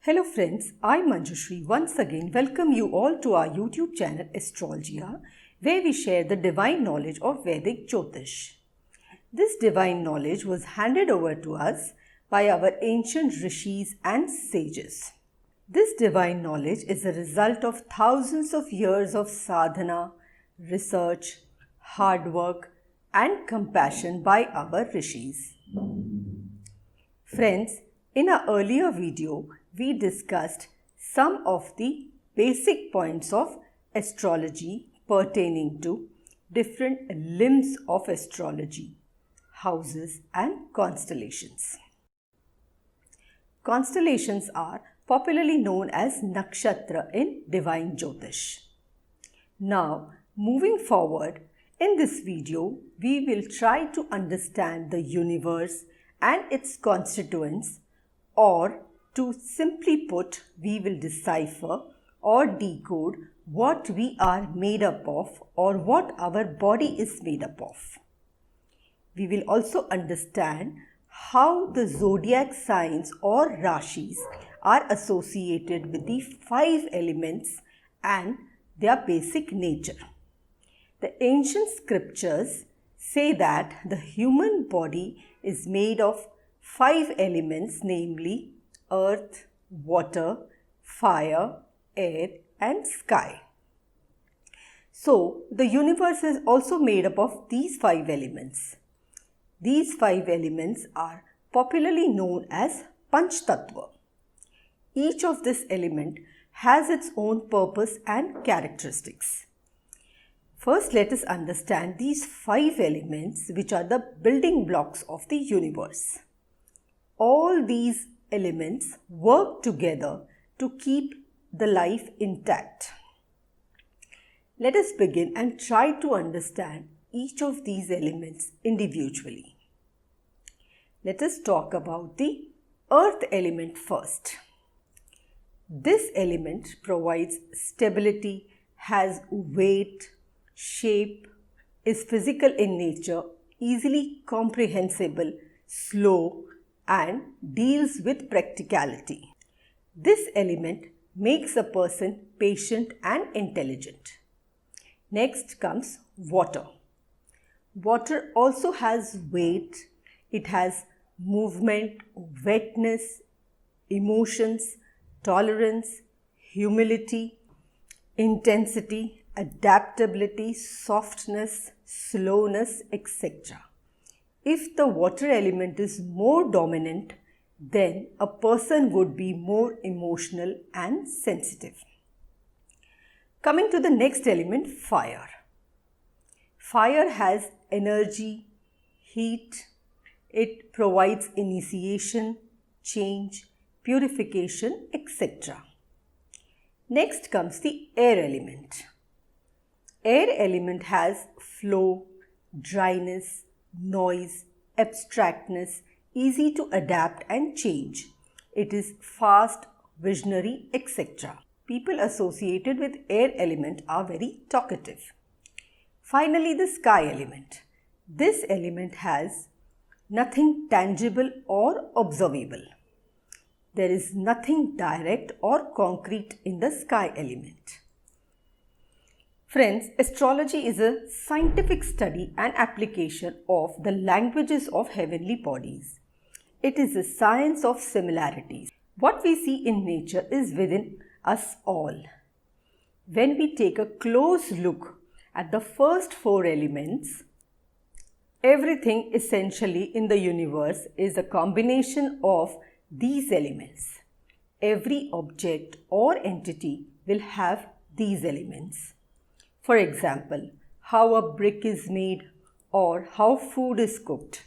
Hello friends, I'm Manjushree. Once again, welcome you all to our YouTube channel Astrology, where we share the divine knowledge of Vedic Jyotish. This divine knowledge was handed over to us by our ancient rishis and sages. This divine knowledge is a result of thousands of years of sadhana, research, hard work, and compassion by our rishis. Friends, in our earlier video, we discussed some of the basic points of astrology pertaining to different limbs of astrology, houses and constellations. Constellations are popularly known as nakshatra in divine Jyotish. Now, moving forward, in this video, we will try to understand the universe and its constituents, or to simply put, we will decipher or decode what we are made up of or what our body is made up of. We will also understand how the zodiac signs or rashis are associated with the 5 elements and their basic nature. The ancient scriptures say that the human body is made of 5 elements, namely earth, water, fire, air and sky. So, the universe is also made up of these 5 elements. These 5 elements are popularly known as Panch Tattva. Each of this element has its own purpose and characteristics. First, let us understand these 5 elements which are the building blocks of the universe. All these elements work together to keep the life intact. Let us begin and try to understand each of these elements individually. Let us talk about the earth element first. This element provides stability, has weight, shape, is physical in nature, easily comprehensible, slow, and deals with practicality. This element makes a person patient and intelligent. Next comes water. Water also has weight, it has movement, wetness, emotions, tolerance, humility, intensity, adaptability, softness, slowness, etc. If the water element is more dominant, then a person would be more emotional and sensitive. Coming to the next element, fire. Fire has energy, heat, it provides initiation, change, purification, etc. Next comes the air element. Air element has flow, dryness, noise, abstractness, easy to adapt and change. It is fast, visionary, etc. People associated with air element are very talkative. Finally, the sky element. This element has nothing tangible or observable. There is nothing direct or concrete in the sky element. Friends, astrology is a scientific study and application of the languages of heavenly bodies. It is a science of similarities. What we see in nature is within us all. When we take a close look at the first 4 elements, everything essentially in the universe is a combination of these elements. Every object or entity will have these elements. For example, how a brick is made or how food is cooked.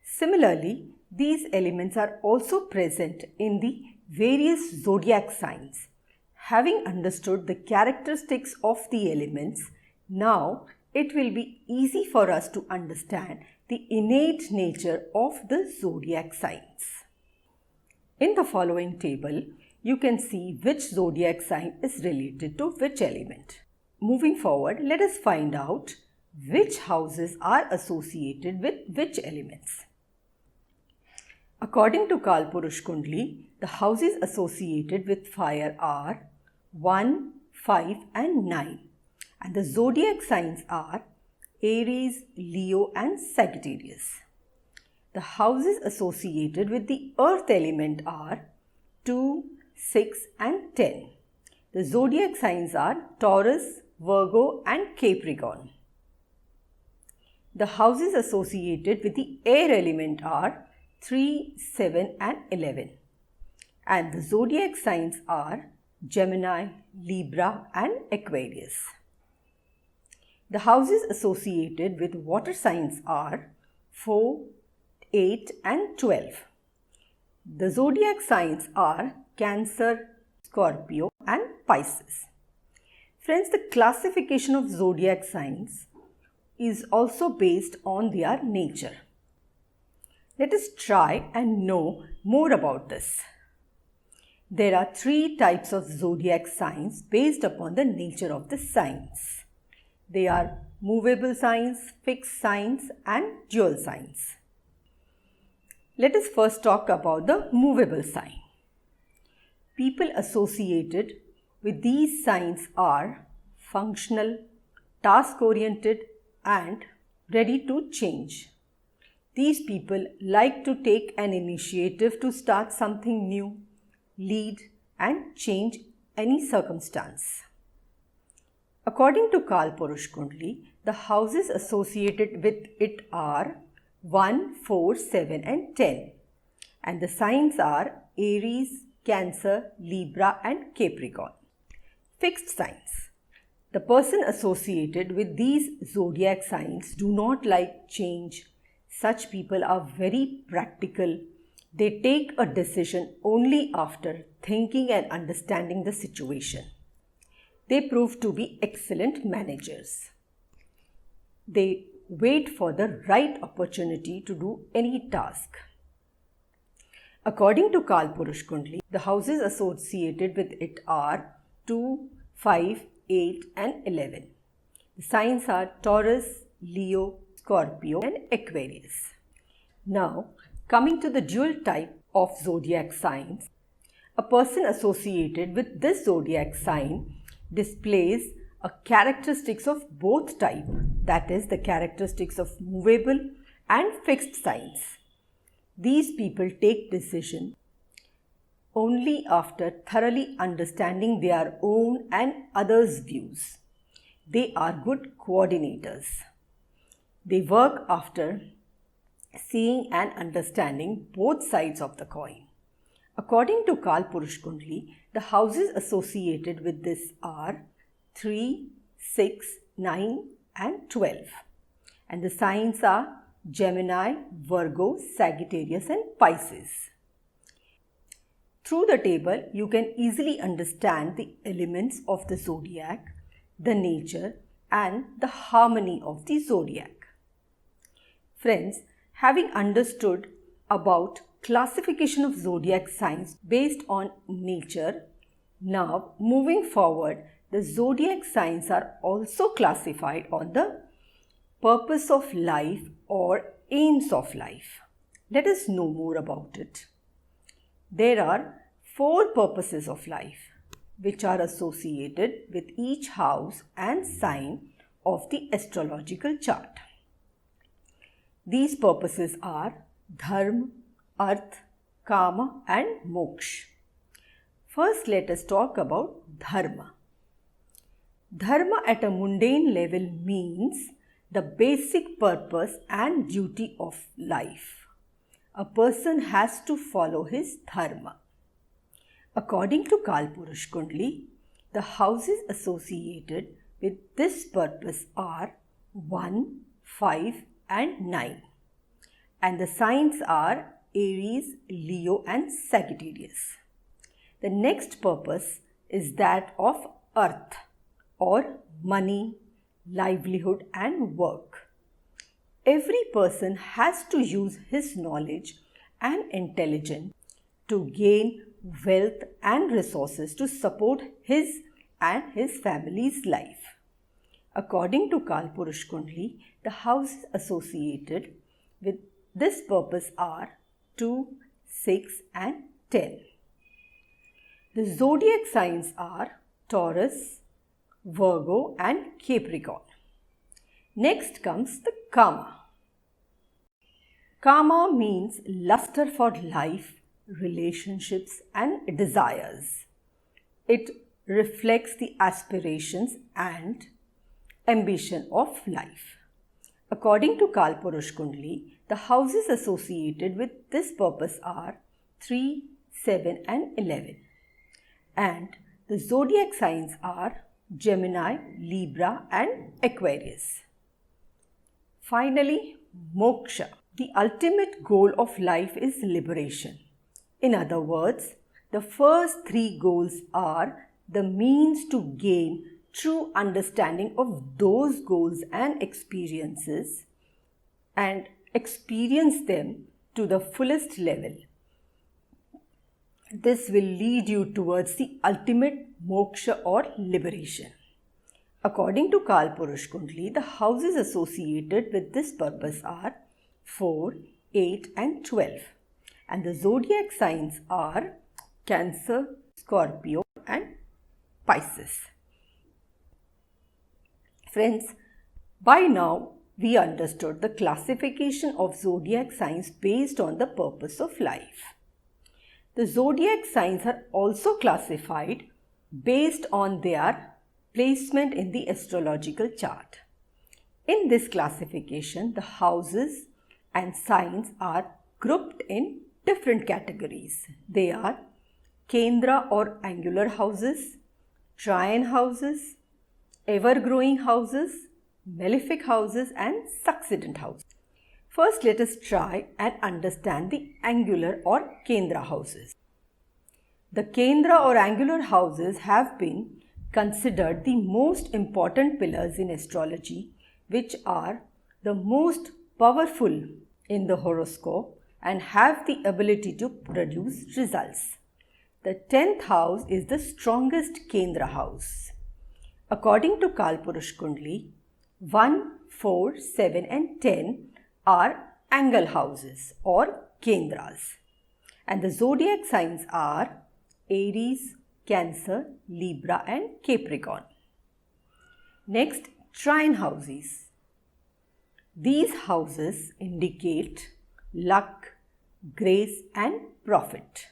Similarly, these elements are also present in the various zodiac signs. Having understood the characteristics of the elements, now it will be easy for us to understand the innate nature of the zodiac signs. In the following table, you can see which zodiac sign is related to which element. Moving forward, let us find out which houses are associated with which elements. According to Kalpurush Kundli, the houses associated with fire are 1, 5 and 9, and the zodiac signs are Aries, Leo and Sagittarius. The houses associated with the earth element are 2, 6 and 10. The zodiac signs are Taurus, Virgo and Capricorn. The houses associated with the air element are 3, 7 and 11. And the zodiac signs are Gemini, Libra and Aquarius. The houses associated with water signs are 4, 8 and 12. The zodiac signs are Cancer, Scorpio and Pisces. Friends, the classification of zodiac signs is also based on their nature. Let us try and know more about this. There are 3 types of zodiac signs based upon the nature of the signs. They are movable signs, fixed signs and dual signs. Let us first talk about the movable sign. People associated with these signs are functional, task-oriented and ready to change. These people like to take an initiative to start something new, lead and change any circumstance. According to Kalpurush Kundli, the houses associated with it are 1, 4, 7 and 10, and the signs are Aries, Cancer, Libra and Capricorn. Fixed signs. The person associated with these zodiac signs do not like change. Such people are very practical. They take a decision only after thinking and understanding the situation. They prove to be excellent managers. They wait for the right opportunity to do any task. According to Kalpurush Kundli, the houses associated with it are 2, 5, 8 and 11. The signs are Taurus, Leo, Scorpio and Aquarius. Now, coming to the dual type of zodiac signs, a person associated with this zodiac sign displays a characteristics of both type, that is the characteristics of movable and fixed signs. These people take decision only after thoroughly understanding their own and others' views. They are good coordinators. They work after seeing and understanding both sides of the coin. According to Kalpurush Kundli, the houses associated with this are 3, 6, 9 and 12. And the signs are Gemini, Virgo, Sagittarius and Pisces. Through the table, you can easily understand the elements of the zodiac, the nature and the harmony of the zodiac. Friends, having understood about classification of zodiac signs based on nature, now moving forward, the zodiac signs are also classified on the purpose of life or aims of life. Let us know more about it. There are 4 purposes of life which are associated with each house and sign of the astrological chart. These purposes are Dharma, Arth, Kama and Moksha. First, let us talk about Dharma. Dharma at a mundane level means the basic purpose and duty of life. A person has to follow his dharma. According to Kalpurush Kundli, the houses associated with this purpose are 1, 5 and 9. And the signs are Aries, Leo and Sagittarius. The next purpose is that of Earth or money, livelihood and work. Every person has to use his knowledge and intelligence to gain wealth and resources to support his and his family's life. According to Kalpurush Kundli, the houses associated with this purpose are 2, 6 and 10. The zodiac signs are Taurus, Virgo and Capricorn. Next comes the Kama. Kama means luster for life, relationships and desires. It reflects the aspirations and ambition of life. According to Kalpurush Kundli, the houses associated with this purpose are 3, 7 and 11. And the zodiac signs are Gemini, Libra and Aquarius. Finally, moksha. The ultimate goal of life is liberation. In other words, the first 3 goals are the means to gain true understanding of those goals and experiences and experience them to the fullest level. This will lead you towards the ultimate moksha or liberation. According to Kalpurush Kundli, the houses associated with this purpose are 4, 8 and 12. And the zodiac signs are Cancer, Scorpio and Pisces. Friends, by now we understood the classification of zodiac signs based on the purpose of life. The zodiac signs are also classified based on their placement in the astrological chart. In this classification, the houses and signs are grouped in different categories. They are Kendra or angular houses, Trine houses, ever-growing houses, malefic houses and succedent houses. First, let us try and understand the angular or Kendra houses. The Kendra or angular houses have been considered the most important pillars in astrology, which are the most powerful in the horoscope and have the ability to produce results. The 10th house is the strongest Kendra house. According to Kalpurush Kundli, 1, 4, 7 and 10 are angle houses or Kendras. And the zodiac signs are Aries, Cancer, Libra and Capricorn. Next, trine houses. These houses indicate luck, grace and profit.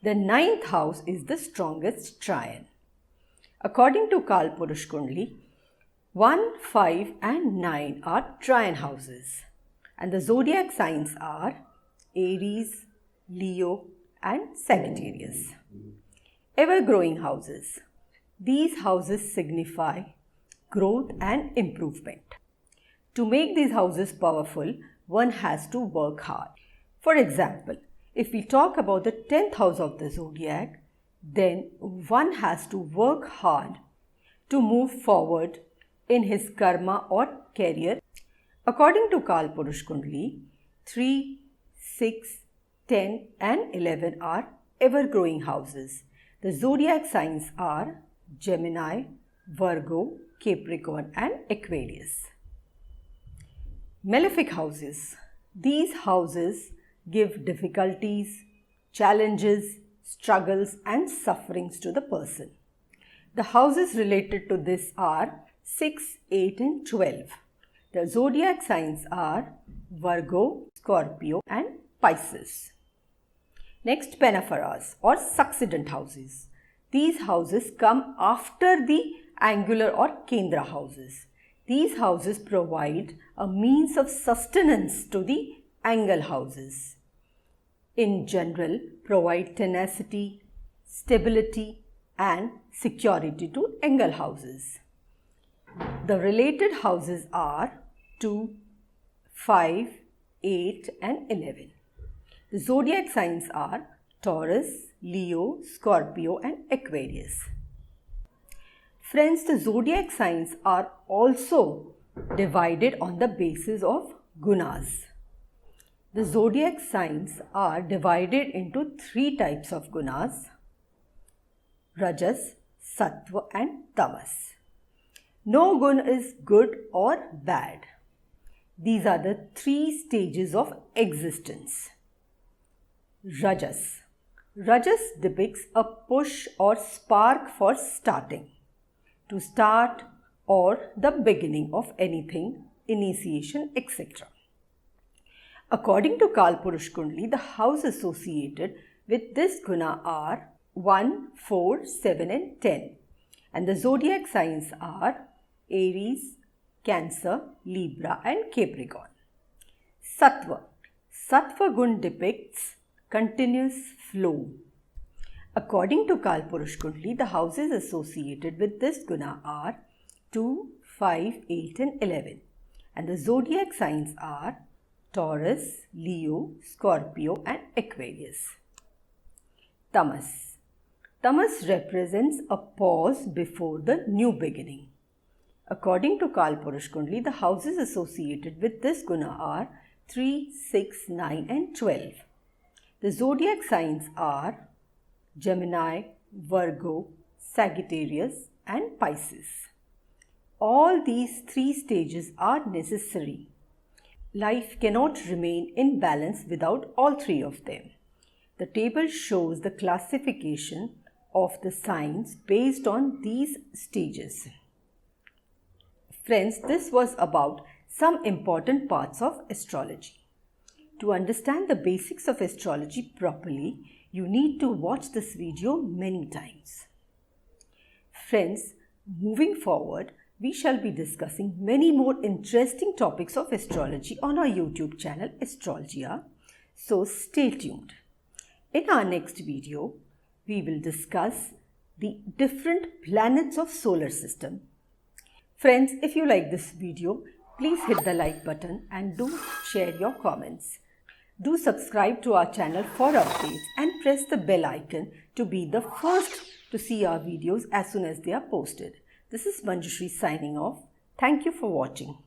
The 9th house is the strongest trine. According to Kalpurush Kundli, 1, 5 and 9 are trine houses. And the zodiac signs are Aries, Leo and Sagittarius. Ever-growing houses. These houses signify growth and improvement. To make these houses powerful, one has to work hard. For example, if we talk about the 10th house of the zodiac, then one has to work hard to move forward in his karma or career. According to Kalpurush Kundli, 3, 6, 10 and 11 are ever-growing houses. The zodiac signs are Gemini, Virgo, Capricorn and Aquarius. Malefic houses. These houses give difficulties, challenges, struggles and sufferings to the person. The houses related to this are 6, 8 and 12. The zodiac signs are Virgo, Scorpio and Pisces. Next, Penapharas or succedent houses. These houses come after the angular or Kendra houses. These houses provide a means of sustenance to the angle houses. In general, provide tenacity, stability and security to angle houses. The related houses are 2, 5, 8 and 11. The zodiac signs are Taurus, Leo, Scorpio and Aquarius. Friends, the zodiac signs are also divided on the basis of gunas. The zodiac signs are divided into 3 types of gunas: Rajas, Sattva and Tamas. No gun is good or bad. These are the 3 stages of existence. Rajas. Rajas depicts a push or spark for starting, to start or the beginning of anything, initiation, etc. According to Kalpurush Kundli, the house associated with this guna are 1, 4, 7 and 10, and the zodiac signs are Aries, Cancer, Libra and Capricorn. Sattva. Sattva gun depicts continuous flow. According to Kalpurush Kundli, the houses associated with this guna are 2, 5, 8 and 11, and the zodiac signs are Taurus, Leo, Scorpio and Aquarius. Tamas. Tamas represents a pause before the new beginning. According to Kalpurush Kundli, the houses associated with this guna are 3, 6, 9 and 12. The zodiac signs are Gemini, Virgo, Sagittarius and Pisces. All these three stages are necessary. Life cannot remain in balance without all three of them. The table shows the classification of the signs based on these stages. Friends, this was about some important parts of astrology. To understand the basics of astrology properly, you need to watch this video many times. Friends, moving forward, we shall be discussing many more interesting topics of astrology on our YouTube channel Astrologia, so stay tuned. In our next video, we will discuss the different planets of solar system. Friends, if you like this video, please hit the like button and do share your comments. Do subscribe to our channel for updates and press the bell icon to be the first to see our videos as soon as they are posted. This is Manjushree signing off. Thank you for watching.